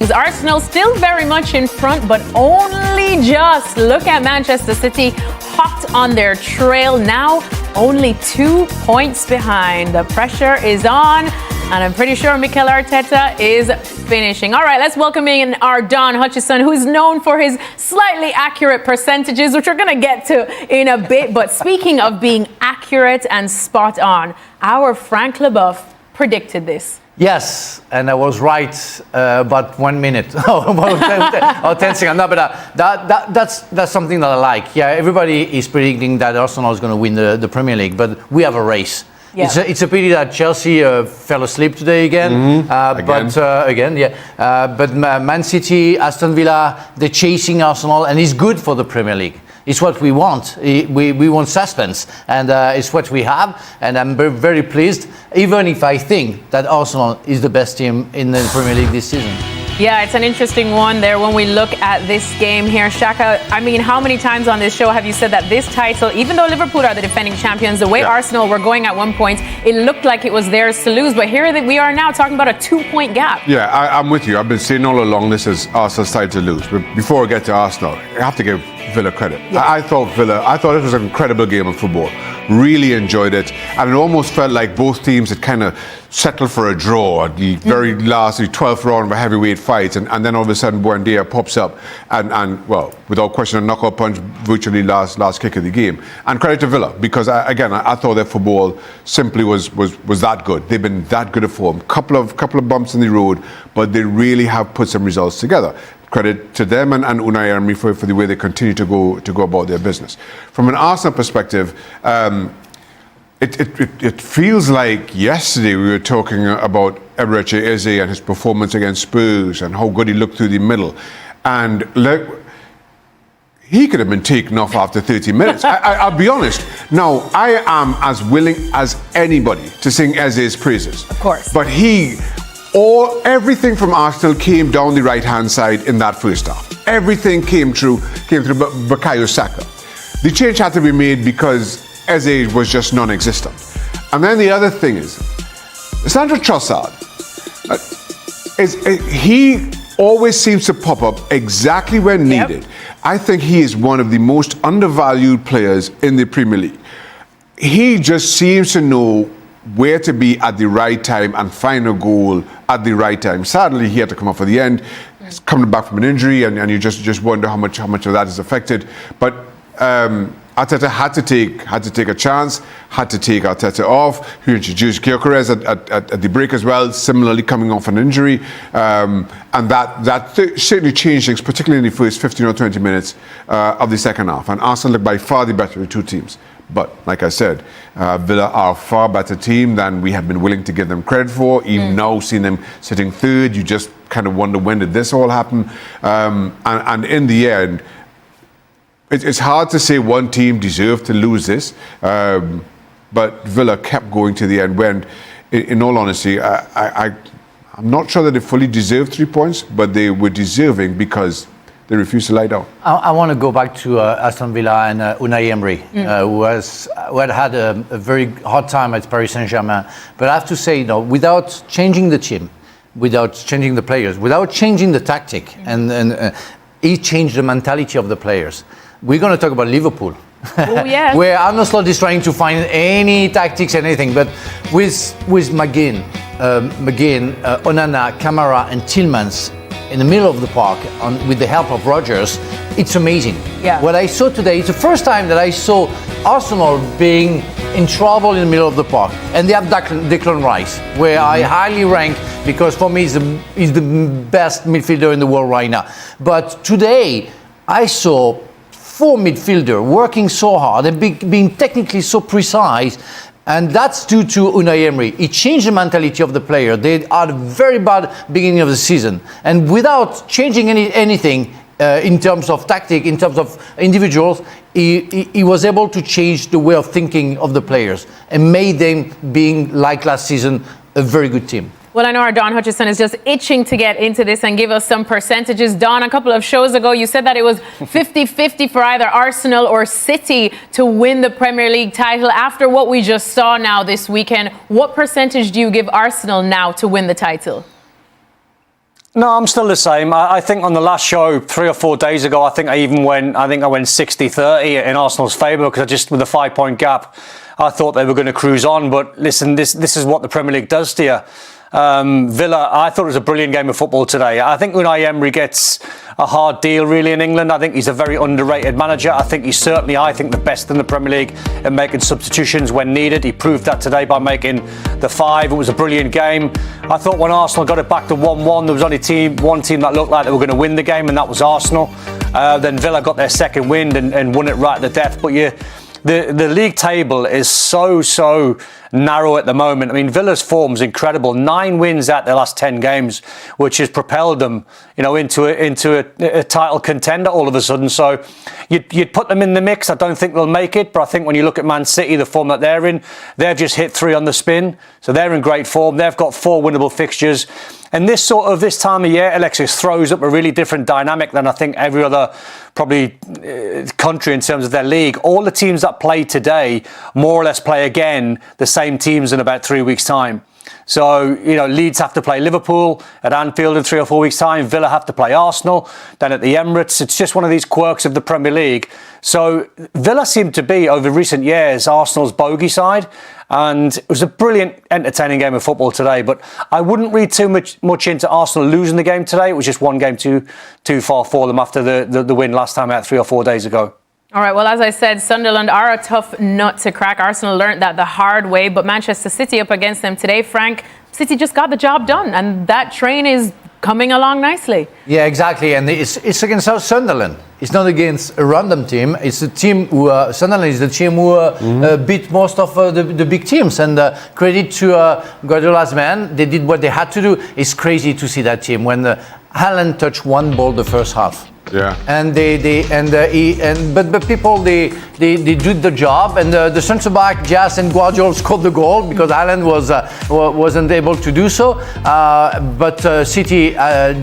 because Arsenal still very much in front, but only just. Look at Manchester City, hot on their trail now, only 2 points behind. The pressure is on, and I'm pretty sure Mikel Arteta is finishing. All right, let's welcome in our Don Hutchison, who's known for his slightly accurate percentages, which we're going to get to in a bit. But speaking of being accurate and spot on, our Frank Leboeuf predicted this. Yes, and I was right about 1 minute or 10 seconds. No, but that's something that I like. Yeah, everybody is predicting that Arsenal is going to win the Premier League, but we have a race. Yeah. It's a pity that Chelsea fell asleep today again. But Man City, Aston Villa, they're chasing Arsenal, and it's good for the Premier League. It's what we want. We want suspense, and it's what we have. And I'm very, very pleased, even if I think that Arsenal is the best team in the Premier League this season. Yeah, it's an interesting one there when we look at this game here. Shaka, I mean, how many times on this show have you said that this title, even though Liverpool are the defending champions, the way Arsenal were going at one point, it looked like it was theirs to lose. But here we are now talking about a 2-point gap. Yeah, I'm with you. I've been saying all along this is Arsenal's side to lose. But before I get to Arsenal, I have to give Villa credit. Yeah. I thought it was an incredible game of football. Really enjoyed it, and it almost felt like both teams had kind of settled for a draw at the very last, the 12th round of a heavyweight fight, and then all of a sudden Buendia pops up and well, without question, a knockout punch virtually last kick of the game. And credit to Villa, because I thought their football simply was that good. They've been that good at form. Couple of bumps in the road, but they really have put some results together. Credit to them and Unai Emery for the way they continue to go about their business. From an Arsenal perspective, it feels like yesterday we were talking about Eberechi Eze and his performance against Spurs and how good he looked through the middle. And he could have been taken off after 30 minutes. I'll be honest. Now, I am as willing as anybody to sing Eze's praises. Of course. But everything from Arsenal came down the right-hand side in that first half. Everything came through Bukayo Saka. The change had to be made because Eze was just non-existent. And then the other thing is, Sandro Trossard, he always seems to pop up exactly when needed. Yep. I think he is one of the most undervalued players in the Premier League. He just seems to know where to be at the right time and find a goal at the right time. Sadly, he had to come up for the end. He's coming back from an injury, and you just wonder how much of that is affected. But Arteta had to take a chance, had to take Arteta off. He introduced Gyökeres at the break as well, similarly coming off an injury, and that certainly changed things, particularly in the first 15 or 20 minutes of the second half. And Arsenal looked by far the better of the two teams. But like I said, Villa are a far better team than we have been willing to give them credit for. Even now, seeing them sitting third, you just kind of wonder, when did this all happen? And in the end, it's hard to say one team deserved to lose this, but Villa kept going to the end when, in all honesty, I'm not sure that they fully deserved 3 points, but they were deserving because they refused to lie down. I want to go back to Aston Villa and Unai Emery, who had a very hard time at Paris Saint-Germain. But I have to say, without changing the team, without changing the players, without changing the tactic, and he changed the mentality of the players. We're going to talk about Liverpool. Oh, yes. Where Arne Slot is trying to find any tactics, anything. But with McGinn, Onana, Kamara, and Tielemans in the middle of the park, with the help of Rodgers, it's amazing. Yeah. What I saw today, it's the first time that I saw Arsenal being in trouble in the middle of the park. And they have Declan Rice, where I highly rank, because for me he's the best midfielder in the world right now. But today, I saw 4 midfielders working so hard and being technically so precise, and that's due to Unai Emery. He changed the mentality of the player. They had a very bad beginning of the season, and without changing anything in terms of tactic, in terms of individuals, he was able to change the way of thinking of the players and made them, being like last season, a very good team. Well, I know our Don Hutchison is just itching to get into this and give us some percentages. Don, a couple of shows ago, you said that it was 50-50 for either Arsenal or City to win the Premier League title. After what we just saw now this weekend, what percentage do you give Arsenal now to win the title? No, I'm still the same. I think on the last show 3 or 4 days ago, I think I went 60-30 in Arsenal's favour because with a 5-point gap, I thought they were going to cruise on. But listen, this is what the Premier League does to you. Villa, I thought it was a brilliant game of football today. I think Unai Emery gets a hard deal really in England. I think he's a very underrated manager. I think he's certainly, the best in the Premier League at making substitutions when needed. He proved that today by making the 5. It was a brilliant game. I thought when Arsenal got it back to 1-1, there was only one team that looked like they were going to win the game, and that was Arsenal. Then Villa got their second wind and won it right at the death. But the league table is so narrow at the moment. I mean, Villa's form's incredible. 9 wins out their last 10 games, which has propelled them, into a title contender all of a sudden. So you'd put them in the mix. I don't think they'll make it, but I think when you look at Man City, the form that they're in, they've just hit 3 on the spin. So they're in great form. They've got 4 winnable fixtures. And this time of year, Alexis, throws up a really different dynamic than I think every other probably country in terms of their league. All the teams that play today more or less play again the same teams in about 3 weeks' time. So, Leeds have to play Liverpool at Anfield in 3 or 4 weeks' time. Villa have to play Arsenal, then at the Emirates. It's just one of these quirks of the Premier League. So Villa seemed to be, over recent years, Arsenal's bogey side. And it was a brilliant, entertaining game of football today. But I wouldn't read too much into Arsenal losing the game today. It was just one game too far for them after the win last time out 3 or 4 days ago. All right, well, as I said, Sunderland are a tough nut to crack. Arsenal learned that the hard way, but Manchester City up against them today. Frank, City just got the job done, and that train is coming along nicely. Yeah, exactly, and it's against Sunderland. It's not against a random team. It's a team who, Sunderland is the team who beat most of the big teams. And credit to Guardiola's men, they did what they had to do. It's crazy to see that team when Haaland touched 1 ball the first half. Yeah. And but people they did the job, and the centre back Jas and Guardiola scored the goal because Haaland wasn't able to do so. But City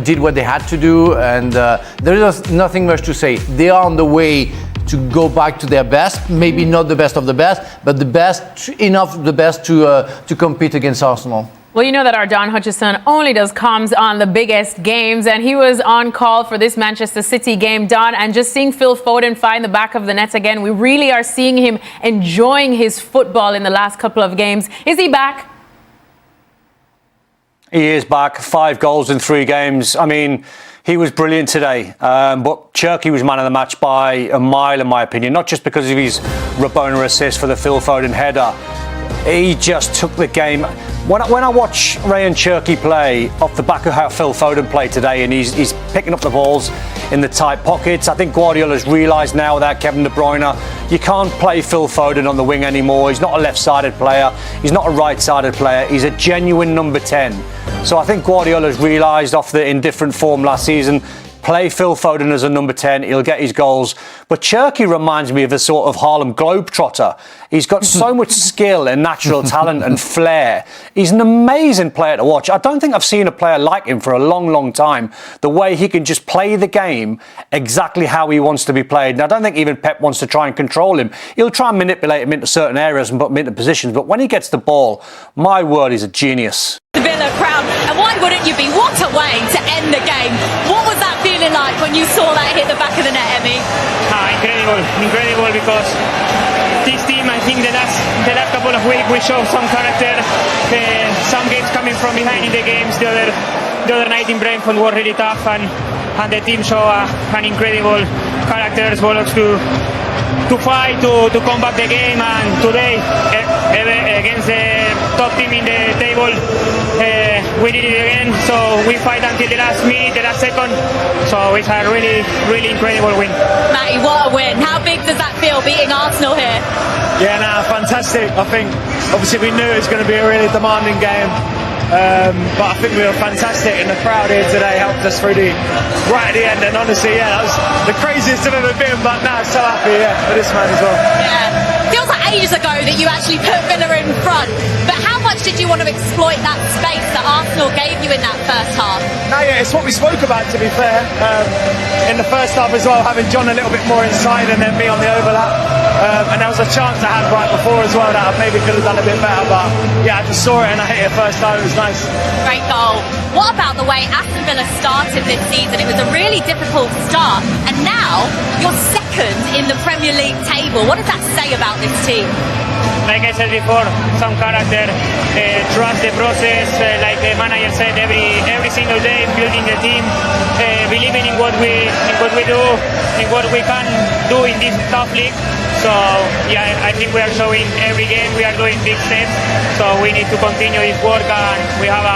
did what they had to do, and there is nothing much to say. They are on the way to go back to their best, maybe not the best of the best, but the best enough the best to compete against Arsenal. Well, you know that our Don Hutchison only does comms on the biggest games, and he was on call for this Manchester City game, Don, and just seeing Phil Foden find the back of the net again, we really are seeing him enjoying his football in the last couple of games. Is he back? He is back. 5 goals in 3 games. I mean, he was brilliant today, but Cherky was man of the match by a mile, in my opinion, not just because of his Rabona assist for the Phil Foden header. He just took the game. When I watch Ryan Cherky play off the back of how Phil Foden played today, and he's picking up the balls in the tight pockets, I think Guardiola's realised now without Kevin De Bruyne, you can't play Phil Foden on the wing anymore. He's not a left-sided player. He's not a right-sided player. He's a genuine number 10. So I think Guardiola's realised off the indifferent form last season, play Phil Foden as a number 10, he'll get his goals. But Cherky reminds me of a sort of Harlem Globetrotter. He's got so much skill and natural talent and flair. He's an amazing player to watch. I don't think I've seen a player like him for a long time. The way he can just play the game exactly how he wants to be played. And I don't think even Pep wants to try and control him. He'll try and manipulate him into certain areas and put him into positions. But when he gets the ball, my word, he's a genius. The Villa crown, and why wouldn't you be? What a way to end the game. What was that feeling like when you saw that hit the back of the net, Emmy? Incredible, because this team, I think the last couple of weeks we showed some character. Some games coming from behind in the games. The other night in Brentford was really tough, and the team showed an incredible character as well as to fight, to combat the game. And today, against the top team in the table, we did it again. So we fight until the last minute, the last second. So it's a really incredible win. Matty, what a win. How big does that feel, beating Arsenal here? Yeah, fantastic. I think obviously we knew it was going to be a really demanding game. But I think we were fantastic, and the crowd here today helped us through right at the end. And honestly, yeah, that was the craziest I've ever been. But now so happy, for this man as well. Yeah, feels like ages ago that you actually put Villa in front. But how much did you want to exploit that space that Arsenal gave you in that first half? No, yeah, it's what we spoke about. To be fair, in the first half as well, having John a little bit more inside and then me on the overlap. And there was a chance I had right before as well that I maybe could have done a bit better, but yeah, I just saw it and I hit it first time. It was nice. Great goal. What about the way Aston Villa started this season? It was a really difficult start, and now you're second in the Premier League table. What does that say about this team? Like I said before, some character, trust the process, like the manager said, every single day, building the team, believing in what we do, in what we can do in this tough league. So yeah, I think we are showing every game we are doing big steps. So we need to continue this work, and we have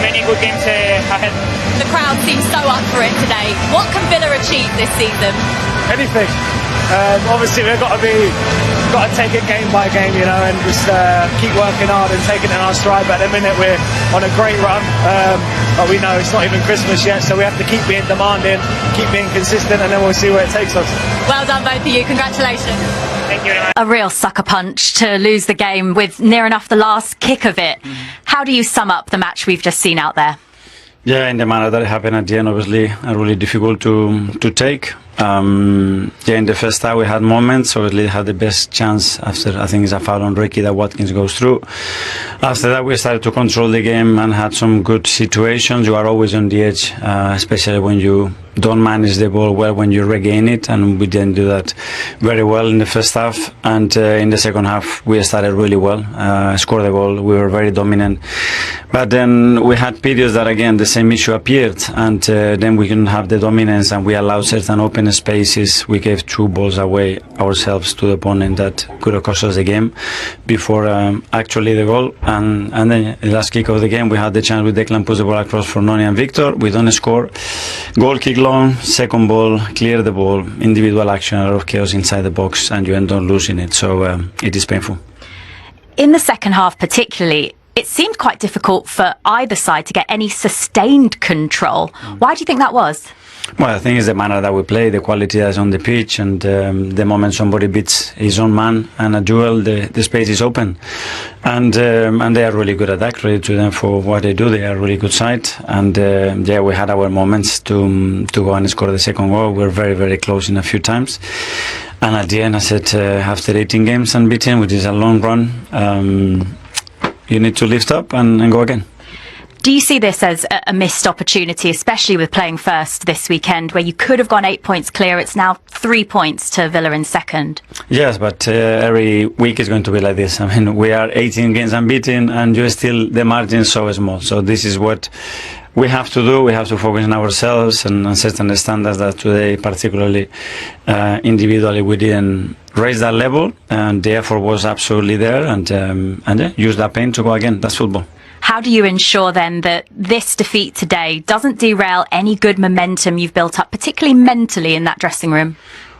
many good games ahead. The crowd seems so up for it today. What can Villa achieve this season? Anything. Obviously, we've got to take it game by game, you know, and just keep working hard and taking it in our stride. But at the minute, we're on a great run. But we know it's not even Christmas yet, so we have to keep being demanding, keep being consistent, and then we'll see where it takes us. Well done, both of you. Congratulations. Thank you very much. A real sucker punch to lose the game with near enough the last kick of it. How do you sum up the match we've just seen out there? Yeah, in the manner that it happened at the end, obviously, really difficult to take. In the first half we had moments. Obviously, had the best chance after, I think it's a foul on Ricky that Watkins goes through. After that, we started to control the game and had some good situations. You are always on the edge, especially when you don't manage the ball well when you regain it, and we didn't do that very well in the first half. And in the second half, we started really well, scored the goal. We were very dominant, but then we had periods that again the same issue appeared, and then we couldn't have the dominance, and we allowed certain open spaces. We gave 2 balls away ourselves to the opponent that could have cost us the game before actually the goal. And then the last kick of the game, we had the chance with Declan puts the ball across for Noni and Victor. We don't score. Goal kick long, second ball, clear the ball, individual action, a lot of chaos inside the box, and you end up losing it. So it is painful. In the second half particularly, it seemed quite difficult for either side to get any sustained control. Why do you think that was? Well, I think it's the manner that we play, the quality that's on the pitch, and the moment somebody beats his own man and a duel, the space is open. And they are really good at that. Credit to them for what they do. They are a really good side. And yeah, we had our moments to go and score the second goal. We were very, very close in a few times. And at the end, I said, after 18 games unbeaten, which is a long run, you need to lift up and go again. Do you see this as a missed opportunity, especially with playing first this weekend, where you could have gone 8 points clear? It's now 3 points to Villa in second. Yes, but every week is going to be like this. I mean, we are 18 games unbeaten, and you're still the margin so small. So this is what we have to do. We have to focus on ourselves and certain standards that today, particularly individually, we didn't raise that level, and the effort was absolutely there, and use that pain to go again. That's football. How do you ensure then that this defeat today doesn't derail any good momentum you've built up, particularly mentally in that dressing room?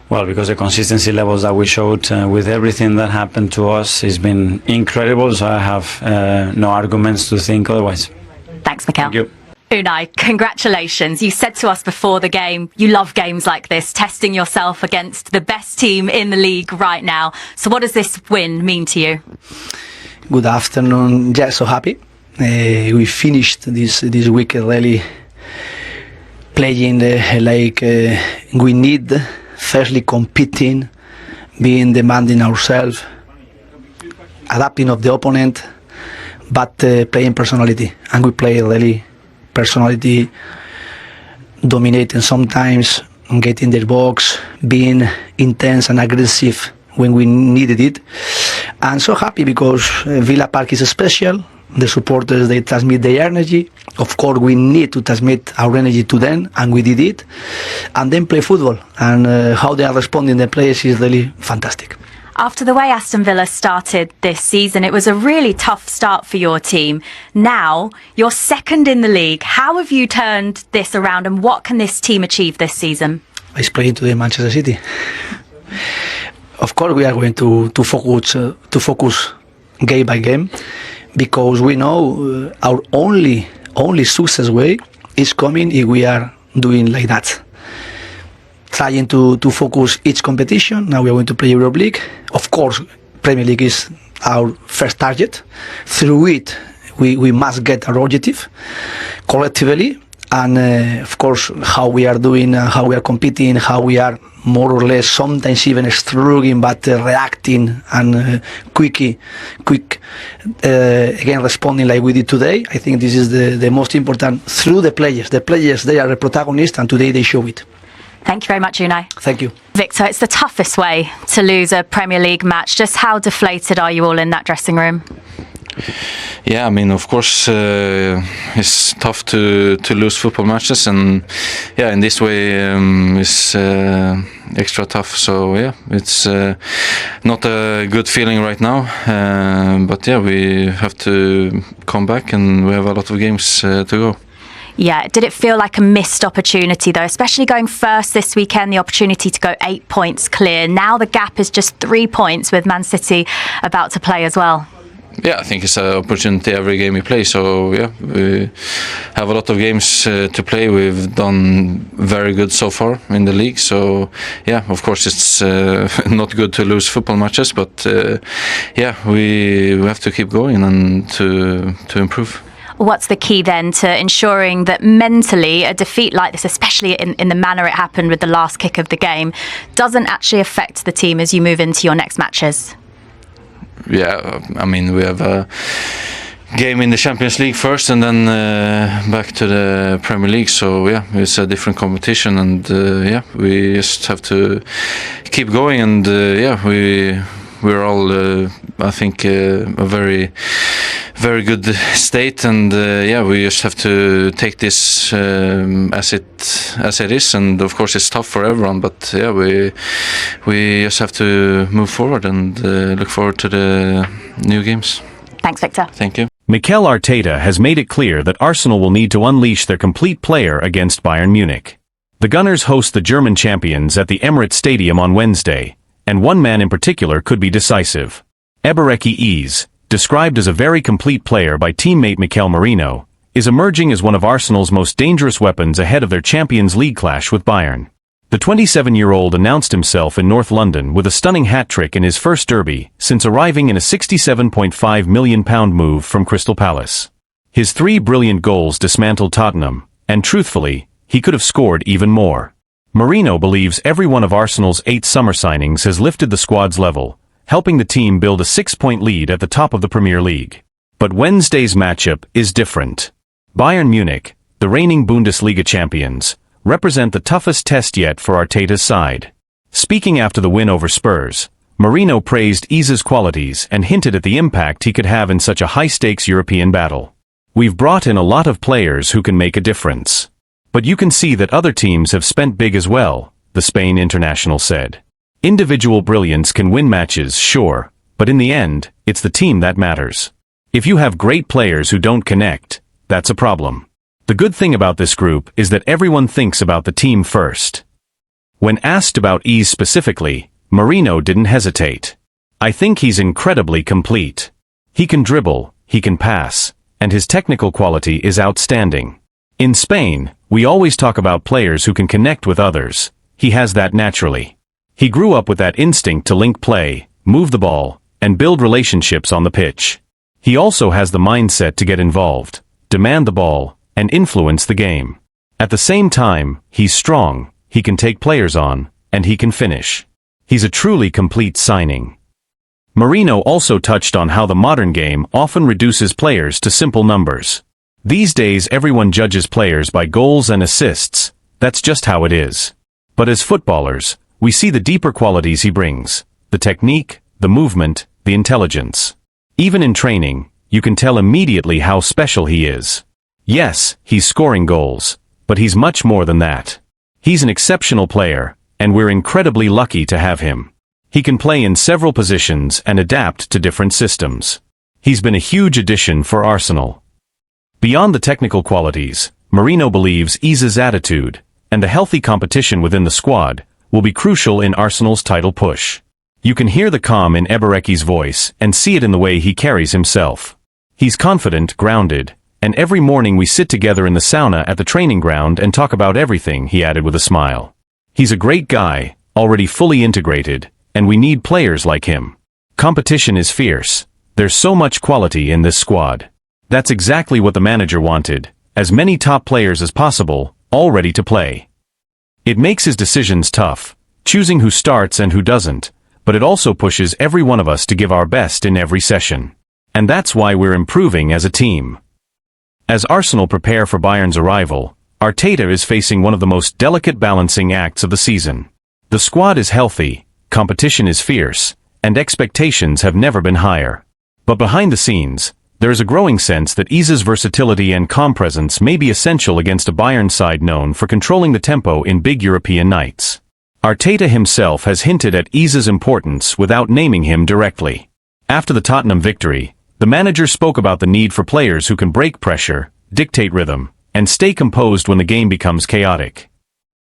Well, because the consistency levels that we showed with everything that happened to us has been incredible, so I have no arguments to think otherwise. Thanks, Mikel. Thank you. Unai, congratulations. You said to us before the game, you love games like this, testing yourself against the best team in the league right now. So what does this win mean to you? Good afternoon. Yeah, so happy. We finished this week really playing like we need, firstly competing, being demanding ourselves, adapting of the opponent, but playing personality. And we play really personality, dominating sometimes, getting their box, being intense and aggressive when we needed it. And so happy because Villa Park is special. The supporters, they transmit their energy. Of course, we need to transmit our energy to them, and we did it. And then play football. And how they are responding, the players, is really fantastic. After the way Aston Villa started this season, it was a really tough start for your team. Now, you're second in the league. How have you turned this around, and what can this team achieve this season? It's playing to the Manchester City. Of course, we are going to focus game by game, because we know our only success way is coming if we are doing like that. Trying to focus each competition. Now we are going to play Europe League. Of course, Premier League is our first target. Through it, we must get our objective collectively, and of course how we are doing, how we are competing, how we are more or less sometimes even struggling, but reacting and quick again responding like we did today. I think this is the most important through the players. The players, they are the protagonists, and today they show it. Thank you very much, Unai. Thank you. Victor, it's the toughest way to lose a Premier League match. Just how deflated are you all in that dressing room? Yeah, I mean, of course, it's tough to lose football matches, and yeah, in this way, it's extra tough. So yeah, it's not a good feeling right now, but yeah, we have to come back, and we have a lot of games to go. Yeah, did it feel like a missed opportunity though, especially going first this weekend, the opportunity to go 8 points clear? Now the gap is just 3 points with Man City about to play as well. Yeah, I think it's an opportunity every game we play. So yeah, we have a lot of games to play. We've done very good so far in the league. So yeah, of course it's not good to lose football matches, but yeah, we have to keep going and to improve. What's the key then to ensuring that mentally a defeat like this, especially in the manner it happened with the last kick of the game, doesn't actually affect the team as you move into your next matches? Yeah, I mean, we have a game in the Champions League first, and then back to the Premier League. So yeah, it's a different competition, and yeah, we just have to keep going. And yeah, we're all, I think, a very good state, and yeah, we just have to take this as it is. And of course, it's tough for everyone, but yeah, we just have to move forward and look forward to the new games. Thanks, Victor. Thank you. Mikel Arteta has made it clear that Arsenal will need to unleash their complete player against Bayern Munich. The Gunners host the German champions at the Emirates Stadium on Wednesday, and one man in particular could be decisive. Ebereki Eze, described as a very complete player by teammate Mikel Merino, is emerging as one of Arsenal's most dangerous weapons ahead of their Champions League clash with Bayern. The 27-year-old announced himself in North London with a stunning hat-trick in his first derby since arriving in a £67.5 million move from Crystal Palace. His 3 brilliant goals dismantled Tottenham, and truthfully, he could have scored even more. Merino believes every one of Arsenal's 8 summer signings has lifted the squad's level, helping the team build a 6-point lead at the top of the Premier League. But Wednesday's matchup is different. Bayern Munich, the reigning Bundesliga champions, represent the toughest test yet for Arteta's side. Speaking after the win over Spurs, Merino praised Eze's qualities and hinted at the impact he could have in such a high-stakes European battle. "We've brought in a lot of players who can make a difference. But you can see that other teams have spent big as well," the Spain international said. "Individual brilliance can win matches, sure, but in the end, it's the team that matters. If you have great players who don't connect, that's a problem. The good thing about this group is that everyone thinks about the team first." When asked about Eze specifically, Merino didn't hesitate. "I think he's incredibly complete. He can dribble, he can pass, and his technical quality is outstanding. In Spain, we always talk about players who can connect with others. He has that naturally. He grew up with that instinct to link play, move the ball, and build relationships on the pitch. He also has the mindset to get involved, demand the ball, and influence the game. At the same time, he's strong, he can take players on, and he can finish. He's a truly complete signing." Merino also touched on how the modern game often reduces players to simple numbers. "These days everyone judges players by goals and assists, that's just how it is. But as footballers, we see the deeper qualities he brings, the technique, the movement, the intelligence. Even in training, you can tell immediately how special he is. Yes, he's scoring goals, but he's much more than that. He's an exceptional player, and we're incredibly lucky to have him. He can play in several positions and adapt to different systems. He's been a huge addition for Arsenal." Beyond the technical qualities, Merino believes Eze's attitude, and the healthy competition within the squad, will be crucial in Arsenal's title push. You can hear the calm in Ebereki's voice and see it in the way he carries himself. He's confident, grounded, and every morning we sit together in the sauna at the training ground and talk about everything, he added with a smile. "He's a great guy, already fully integrated, and we need players like him. Competition is fierce. There's so much quality in this squad. That's exactly what the manager wanted, as many top players as possible, all ready to play. It makes his decisions tough, choosing who starts and who doesn't, but it also pushes every one of us to give our best in every session. And that's why we're improving as a team. As Arsenal prepare for Bayern's arrival, Arteta is facing one of the most delicate balancing acts of the season. The squad is healthy, competition is fierce, and expectations have never been higher. But behind the scenes, there is a growing sense that Iza's versatility and calm presence may be essential against a Bayern side known for controlling the tempo in big European nights. Arteta himself has hinted at Iza's importance without naming him directly. After the Tottenham victory, the manager spoke about the need for players who can break pressure, dictate rhythm, and stay composed when the game becomes chaotic.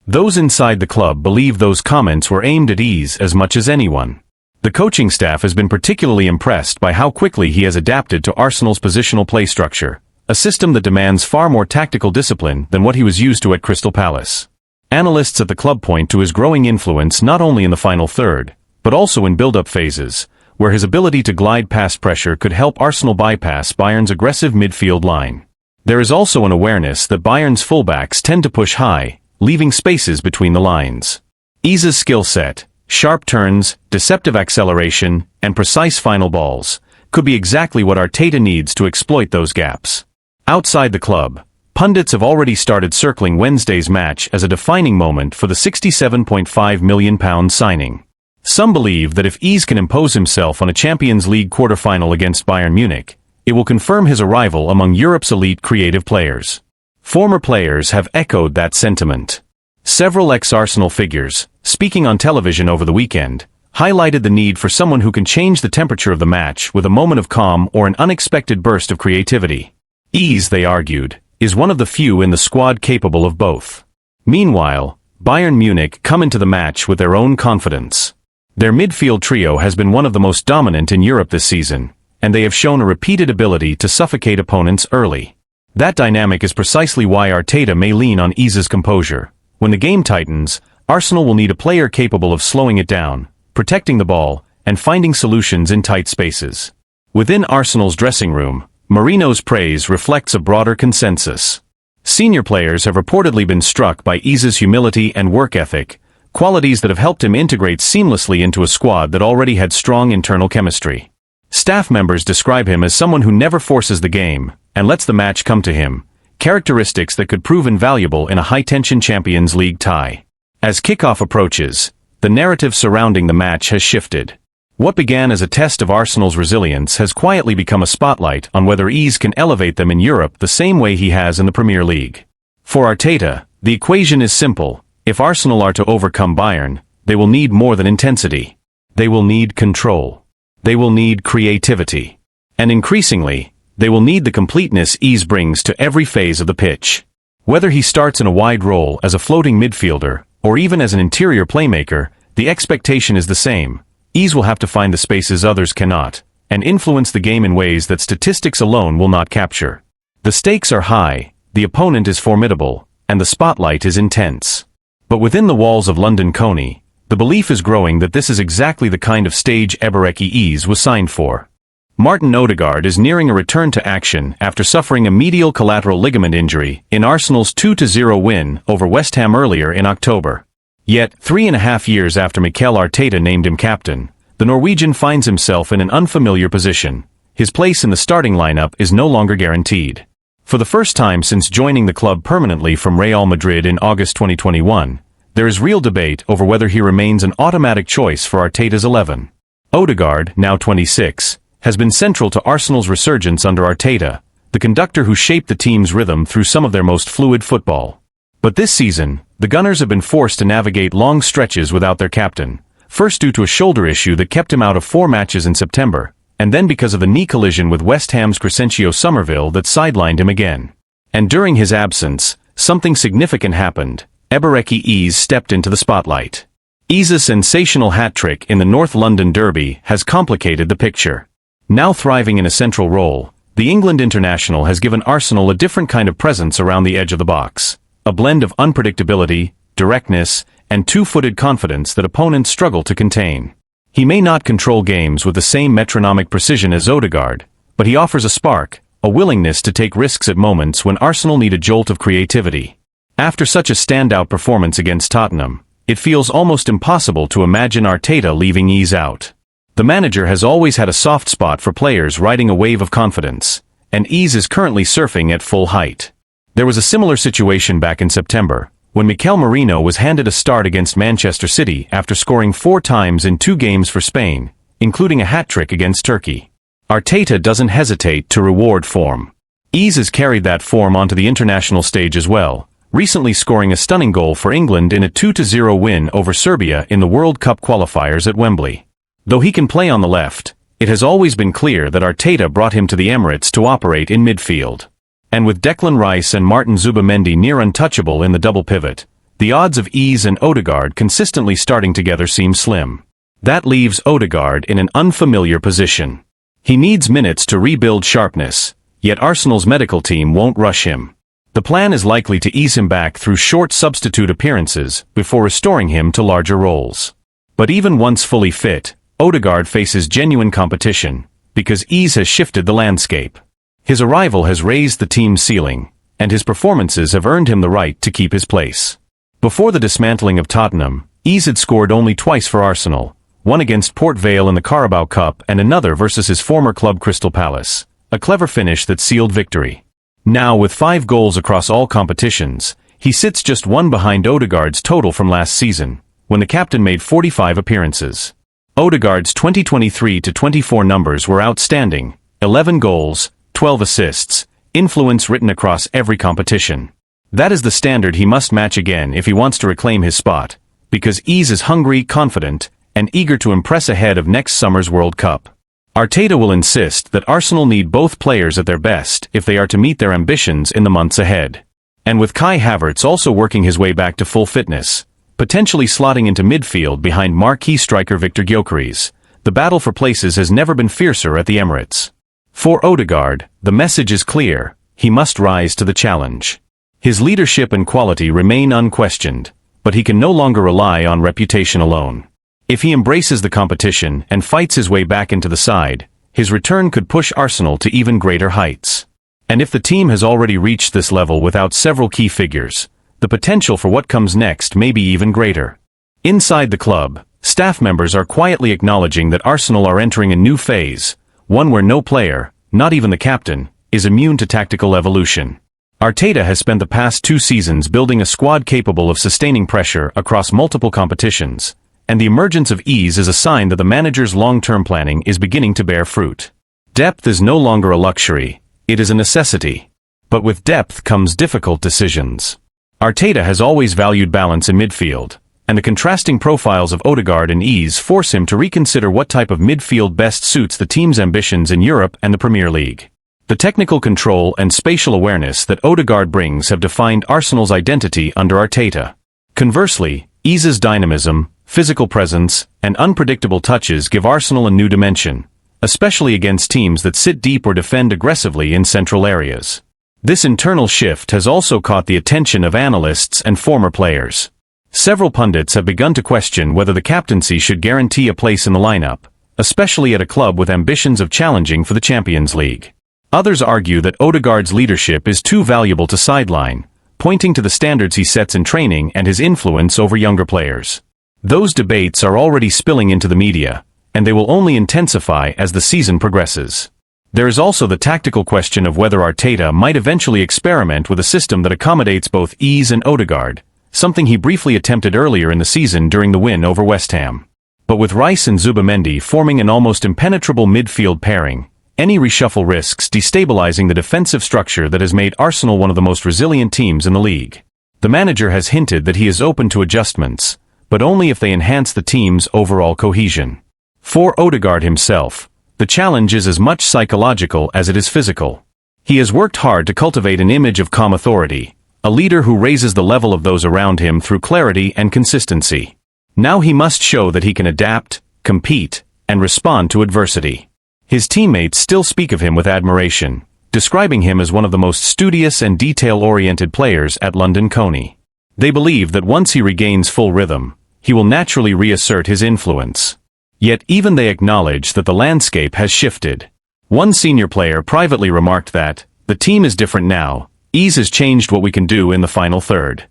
Those inside the club believe those comments were aimed at Iza as much as anyone. The coaching staff has been particularly impressed by how quickly he has adapted to Arsenal's positional play structure, a system that demands far more tactical discipline than what he was used to at Crystal Palace. Analysts at the club point to his growing influence not only in the final third, but also in build-up phases, where his ability to glide past pressure could help Arsenal bypass Bayern's aggressive midfield line. There is also an awareness that Bayern's fullbacks tend to push high, leaving spaces between the lines. Iza's skill set, sharp turns, deceptive acceleration, and precise final balls, could be exactly what Arteta needs to exploit those gaps. Outside the club, pundits have already started circling Wednesday's match as a defining moment for the £67.5 million signing. Some believe that if Iza can impose himself on a Champions League quarter-final against Bayern Munich, it will confirm his arrival among Europe's elite creative players. Former players have echoed that sentiment. Several ex-Arsenal figures, speaking on television over the weekend, highlighted the need for someone who can change the temperature of the match with a moment of calm or an unexpected burst of creativity. Iza, they argued, is one of the few in the squad capable of both. Meanwhile, Bayern Munich come into the match with their own confidence. Their midfield trio has been one of the most dominant in Europe this season, and they have shown a repeated ability to suffocate opponents early. That dynamic is precisely why Arteta may lean on Iza's composure. When the game tightens, Arsenal will need a player capable of slowing it down, protecting the ball, and finding solutions in tight spaces. Within Arsenal's dressing room, Mourinho's praise reflects a broader consensus. Senior players have reportedly been struck by Iza's humility and work ethic, qualities that have helped him integrate seamlessly into a squad that already had strong internal chemistry. Staff members describe him as someone who never forces the game, and lets the match come to him, characteristics that could prove invaluable in a high-tension Champions League tie. As kickoff approaches, the narrative surrounding the match has shifted. What began as a test of Arsenal's resilience has quietly become a spotlight on whether Iza can elevate them in Europe the same way he has in the Premier League. For Arteta, the equation is simple. If Arsenal are to overcome Bayern, they will need more than intensity. They will need control. They will need creativity. And increasingly, they will need the completeness Iza brings to every phase of the pitch. Whether he starts in a wide role as a floating midfielder, or even as an interior playmaker, the expectation is the same. Iza will have to find the spaces others cannot, and influence the game in ways that statistics alone will not capture. The stakes are high, the opponent is formidable, and the spotlight is intense. But within the walls of London Coney, the belief is growing that this is exactly the kind of stage Eberechi Iza was signed for. Martin Odegaard is nearing a return to action after suffering a medial collateral ligament injury in Arsenal's 2-0 win over West Ham earlier in October. Yet, 3.5 years after Mikel Arteta named him captain, the Norwegian finds himself in an unfamiliar position. His place in the starting lineup is no longer guaranteed. For the first time since joining the club permanently from Real Madrid in August 2021, there is real debate over whether he remains an automatic choice for Arteta's 11. Odegaard, now 26, has been central to Arsenal's resurgence under Arteta, the conductor who shaped the team's rhythm through some of their most fluid football. But this season, the Gunners have been forced to navigate long stretches without their captain, first due to a shoulder issue that kept him out of 4 matches in September, and then because of a knee collision with West Ham's Crescencio Somerville that sidelined him again. And during his absence, something significant happened. Eberechi Iza stepped into the spotlight. Iza's sensational hat-trick in the North London Derby has complicated the picture. Now thriving in a central role, the England international has given Arsenal a different kind of presence around the edge of the box. A blend of unpredictability, directness, and two-footed confidence that opponents struggle to contain. He may not control games with the same metronomic precision as Odegaard, but he offers a spark, a willingness to take risks at moments when Arsenal need a jolt of creativity. After such a standout performance against Tottenham, it feels almost impossible to imagine Arteta leaving ease out. The manager has always had a soft spot for players riding a wave of confidence, and ease is currently surfing at full height. There was a similar situation back in September, when Mikel Merino was handed a start against Manchester City after scoring 4 times in 2 games for Spain, including a hat-trick against Turkey. Arteta doesn't hesitate to reward form. Ease has carried that form onto the international stage as well, recently scoring a stunning goal for England in a 2-0 win over Serbia in the World Cup qualifiers at Wembley. Though he can play on the left, it has always been clear that Arteta brought him to the Emirates to operate in midfield. And with Declan Rice and Martin Zubimendi near untouchable in the double pivot, the odds of Ease and Odegaard consistently starting together seem slim. That leaves Odegaard in an unfamiliar position. He needs minutes to rebuild sharpness, yet Arsenal's medical team won't rush him. The plan is likely to ease him back through short substitute appearances before restoring him to larger roles. But even once fully fit, Odegaard faces genuine competition, because Ease has shifted the landscape. His arrival has raised the team's ceiling, and his performances have earned him the right to keep his place. Before the dismantling of Tottenham, Ease had scored only twice for Arsenal, one against Port Vale in the Carabao Cup and another versus his former club Crystal Palace, a clever finish that sealed victory. Now, with 5 goals across all competitions, he sits just 1 behind Odegaard's total from last season, when the captain made 45 appearances. Odegaard's 2023-24 numbers were outstanding: 11 goals, 12 assists, influence written across every competition. That is the standard he must match again if he wants to reclaim his spot, because Ease is hungry, confident, and eager to impress ahead of next summer's World Cup. Arteta will insist that Arsenal need both players at their best if they are to meet their ambitions in the months ahead. And with Kai Havertz also working his way back to full fitness, potentially slotting into midfield behind marquee striker Victor Gyökeres, the battle for places has never been fiercer at the Emirates. For Odegaard, the message is clear: he must rise to the challenge. His leadership and quality remain unquestioned, but he can no longer rely on reputation alone. If he embraces the competition and fights his way back into the side, his return could push Arsenal to even greater heights. And if the team has already reached this level without several key figures, the potential for what comes next may be even greater. Inside the club, staff members are quietly acknowledging that Arsenal are entering a new phase, one where no player, not even the captain, is immune to tactical evolution. Arteta has spent the past 2 seasons building a squad capable of sustaining pressure across multiple competitions, and the emergence of Ease is a sign that the manager's long-term planning is beginning to bear fruit. Depth is no longer a luxury, it is a necessity. But with depth comes difficult decisions. Arteta has always valued balance in midfield, and the contrasting profiles of Odegaard and Ease force him to reconsider what type of midfield best suits the team's ambitions in Europe and the Premier League. The technical control and spatial awareness that Odegaard brings have defined Arsenal's identity under Arteta. Conversely, Ease's dynamism, physical presence, and unpredictable touches give Arsenal a new dimension, especially against teams that sit deep or defend aggressively in central areas. This internal shift has also caught the attention of analysts and former players. Several pundits have begun to question whether the captaincy should guarantee a place in the lineup, especially at a club with ambitions of challenging for the Champions League. Others argue that Odegaard's leadership is too valuable to sideline, pointing to the standards he sets in training and his influence over younger players. Those debates are already spilling into the media, and they will only intensify as the season progresses. There is also the tactical question of whether Arteta might eventually experiment with a system that accommodates both Ease and Odegaard, something he briefly attempted earlier in the season during the win over West Ham. But with Rice and Zubimendi forming an almost impenetrable midfield pairing, any reshuffle risks destabilizing the defensive structure that has made Arsenal one of the most resilient teams in the league. The manager has hinted that he is open to adjustments, but only if they enhance the team's overall cohesion. For Odegaard himself, the challenge is as much psychological as it is physical. He has worked hard to cultivate an image of calm authority, a leader who raises the level of those around him through clarity and consistency. Now he must show that he can adapt, compete, and respond to adversity. His teammates still speak of him with admiration, describing him as one of the most studious and detail-oriented players at London Coney. They believe that once he regains full rhythm, he will naturally reassert his influence. Yet even they acknowledge that the landscape has shifted. One senior player privately remarked that, "The team is different now, ease has changed what we can do in the final third."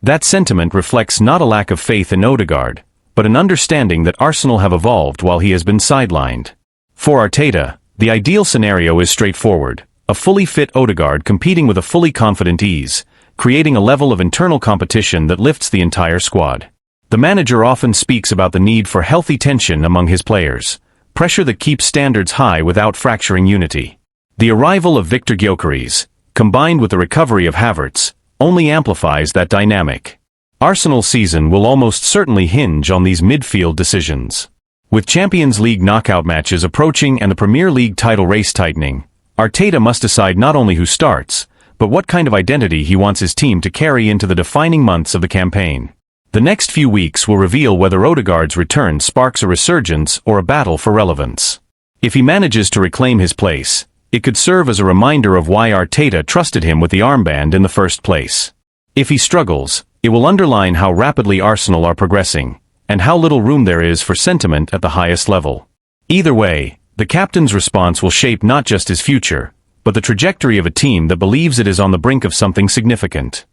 That sentiment reflects not a lack of faith in Odegaard, but an understanding that Arsenal have evolved while he has been sidelined. For Arteta, the ideal scenario is straightforward: a fully fit Odegaard competing with a fully confident ease, creating a level of internal competition that lifts the entire squad. The manager often speaks about the need for healthy tension among his players, pressure that keeps standards high without fracturing unity. The arrival of Victor Gyökeres, combined with the recovery of Havertz, only amplifies that dynamic. Arsenal's season will almost certainly hinge on these midfield decisions. With Champions League knockout matches approaching and the Premier League title race tightening, Arteta must decide not only who starts, but what kind of identity he wants his team to carry into the defining months of the campaign. The next few weeks will reveal whether Odegaard's return sparks a resurgence or a battle for relevance. If he manages to reclaim his place, it could serve as a reminder of why Arteta trusted him with the armband in the first place. If he struggles, it will underline how rapidly Arsenal are progressing, and how little room there is for sentiment at the highest level. Either way, the captain's response will shape not just his future, but the trajectory of a team that believes it is on the brink of something significant.